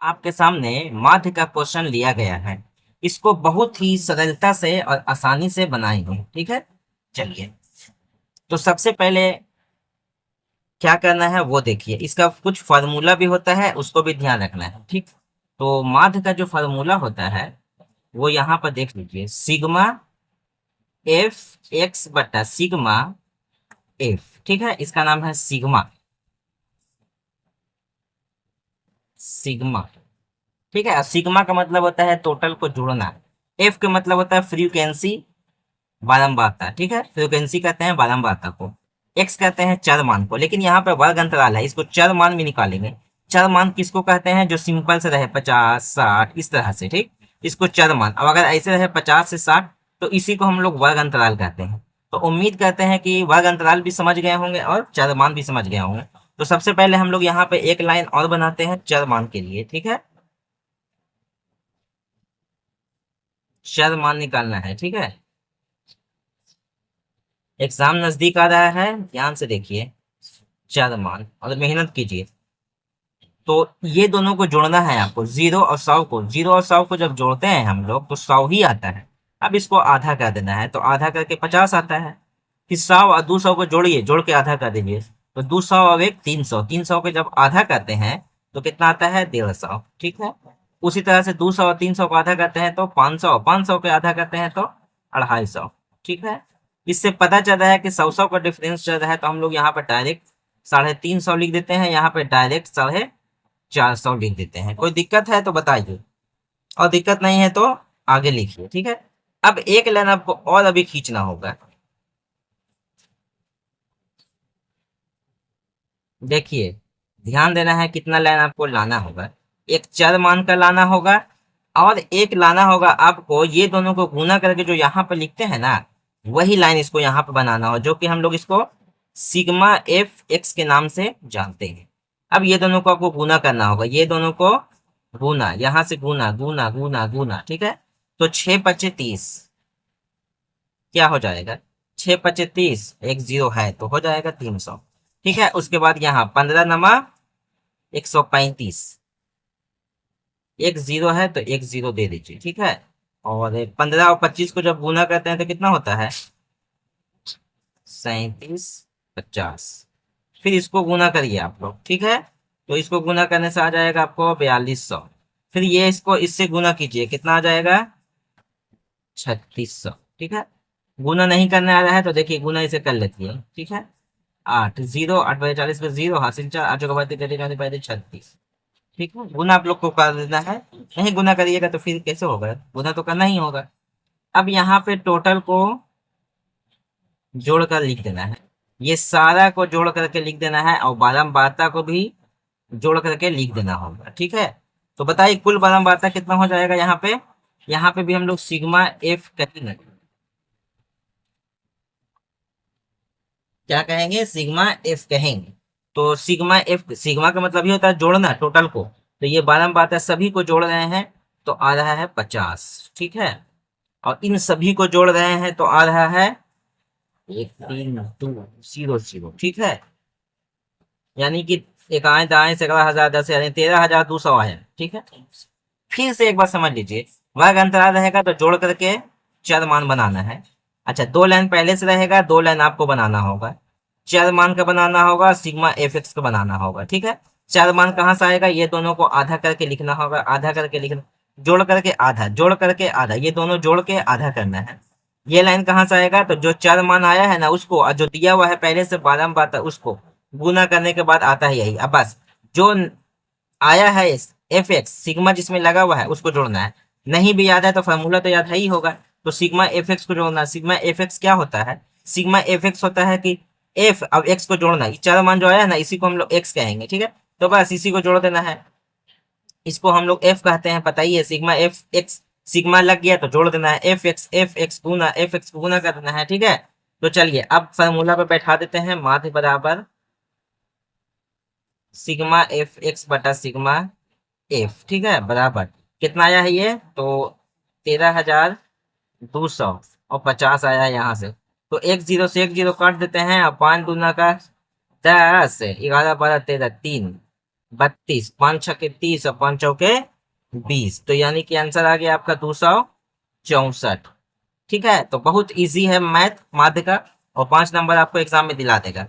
आपके सामने माध्य का क्वेश्चन लिया गया है। इसको बहुत ही सरलता से और आसानी से बनाएंगे। ठीक है, चलिए। तो सबसे पहले क्या करना है वो देखिए। इसका कुछ फार्मूला भी होता है, उसको भी ध्यान रखना है। ठीक, तो माध्य का जो फार्मूला होता है वो यहाँ पर देख लीजिए, सिग्मा एफ एक्स बटा सिग्मा एफ। ठीक है, इसका नाम है सिग्मा। सिग्मा, ठीक है। सिग्मा का मतलब होता है टोटल को जोड़ना। एफ का मतलब होता है फ्रीक्वेंसी, बारंबारता। ठीक है, फ्रीक्वेंसी कहते हैं बारंबारता को। एक्स कहते हैं चर मान को, लेकिन यहाँ पे वर्ग अंतराल है, इसको चर मान भी निकालेंगे। चर मान किसको कहते हैं? जो सिंपल से रहे 50 60 इस तरह से। ठीक, इसको चर मान। अब अगर ऐसे रहे 50 से 60 तो इसी को हम लोग वर्ग अंतराल कहते हैं। तो उम्मीद करते हैं कि वर्ग अंतराल भी समझ गए होंगे और चर मान भी समझ गए होंगे। तो सबसे पहले हम लोग यहाँ पे एक लाइन और बनाते हैं चर मान के लिए। ठीक है, चर मान निकालना है। ठीक है, एग्जाम नजदीक आ रहा है, ध्यान से देखिए। चर मान और मेहनत कीजिए। तो ये दोनों को जोड़ना है आपको, जीरो और सौ को। जीरो और सौ को जब जोड़ते हैं हम लोग तो 100 ही आता है। अब इसको आधा कर देना है, तो आधा करके 50 आता है। फिर 100 और 200 को जोड़िए, जोड़ के आधा कर दीजिए। तो 200 और एक 300, 300 को जब आधा करते हैं तो कितना आता है? 150। ठीक है, उसी तरह से 200 और 300 को आधा करते हैं तो 500, 500 को आधा करते हैं तो 250। ठीक है, इससे पता चल रहा है कि 100 का डिफरेंस चल रहा है, तो हम लोग यहाँ पर डायरेक्ट 350 लिख देते हैं, यहाँ पे डायरेक्ट 450 लिख देते हैं। कोई दिक्कत है तो बताइए, और दिक्कत नहीं है तो आगे लिखिए। ठीक है, अब एक लाइन आपको और अभी खींचना होगा। देखिए, ध्यान देना है कितना लाइन आपको लाना होगा। एक चर मान का लाना होगा, और एक लाना होगा आपको ये दोनों को गुना करके जो यहाँ पे लिखते हैं ना, वही लाइन इसको यहाँ पे बनाना हो, जो कि हम लोग इसको सिग्मा एफ एक्स के नाम से जानते हैं। अब ये दोनों को आपको गुना करना होगा, ये दोनों को गुना, यहाँ से गुना गुना गुना गुना। ठीक है, तो 6 × 5 = 30 क्या हो जाएगा? 6 × 5 = 30, एक जीरो है तो हो जाएगा 300। ठीक है, उसके बाद यहाँ 15 नमा 135, एक जीरो है तो एक जीरो दे दीजिए। ठीक है, और 15 और 25 को जब गुना करते हैं तो कितना होता है? 37 50। फिर इसको गुना करिए आप लोग। ठीक है, तो इसको गुना करने से आ जाएगा आपको 4200। फिर ये इसको इससे गुना कीजिए, कितना आ जाएगा? 3600। ठीक है, गुना नहीं करने आ रहा है तो देखिए गुना इसे कर लेती है। ठीक है, 8 0 8 × 40 पे जीरो हासिल 4 8 का 36। ठीक है, गुना आप लोग को कर देना है। नहीं गुना करिएगा तो फिर कैसे होगा? गुना तो करना ही होगा। अब यहाँ पे टोटल को जोड़कर लिख देना है, ये सारा को जोड़ करके लिख देना है, और बारंबारता को भी जोड़ करके लिख देना होगा। ठीक है, तो बताइए कुल बारंबारता कितना हो जाएगा? यहाँ पे भी हम लोग सिग्मा एफ कहेंगे। क्या कहेंगे? सिग्मा एफ कहेंगे। तो सिग्मा एफ, सिग्मा का मतलब ये होता है जोड़ना टोटल को। तो ये बारंबारता सभी को जोड़ रहे हैं तो आ रहा है 50। ठीक है, और इन सभी को जोड़ रहे हैं तो आ रहा है 1320। ठीक है, यानी कि एक आए दाएं से 11,000 10 यानी 13,200 आया। ठीक है, फिर से एक बार समझ लीजिए, वर्ग अंतराल रहेगा तो जोड़ करके चर मान बनाना है। अच्छा, दो लाइन पहले से रहेगा, दो लाइन आपको बनाना होगा। चर मान का बनाना होगा, सिग्मा एफ एक्स का बनाना होगा। ठीक है, चर मान कहाँ से आएगा? ये दोनों को आधा करके लिखना होगा, आधा करके लिखना, जोड़ करके आधा, जोड़ करके आधा, ये दोनों जोड़ के आधा करना है। ये लाइन कहाँ से आएगा? तो जो चर मान आया है ना उसको, और जो दिया हुआ है पहले से बारंबार था उसको गुना करने के बाद आता है यही। अब बस जो आया है एफ एक्स सिग्मा जिसमें लगा हुआ है उसको जोड़ना है। नहीं भी याद है तो फॉर्मूला तो याद है ही होगा। तो सिग्मा एफ एक्स को जोड़ना है। सिग्मा एफ एक्स क्या होता है? सिग्मा एफ एक्स होता है कि एफ अब एक्स को जोड़ना है, चार मान जो आया है ना इसी को हम लोग एक्स कहेंगे। ठीक है, तो बस इसी को जोड़ देना है, इसको हम लोग एफ कहते हैं, पता ही है। सिग्मा एफ एक्स, सिग्मा लग गया तो जोड़ देना है, एफ एक्स गुना एफ एक्स को गुना कर देना है। ठीक है, तो चलिए अब फॉर्मूला पे बैठा देते हैं, माध्य बराबर सिग्मा एफ एक्स बटा सिग्मा एफ। ठीक है, बराबर कितना आया है ये? तो 13,250 आया है यहाँ से। तो एक जीरो से एक जीरो काट देते हैं, और 5 दूना का 10, 11 12 13 3, 32, 5 छके 30 और 5 चौके 20, तो यानी कि आंसर आ गया आपका 264। ठीक है, तो बहुत इजी है मैथ माध्य का, और 5 नंबर आपको एग्जाम में दिला देगा।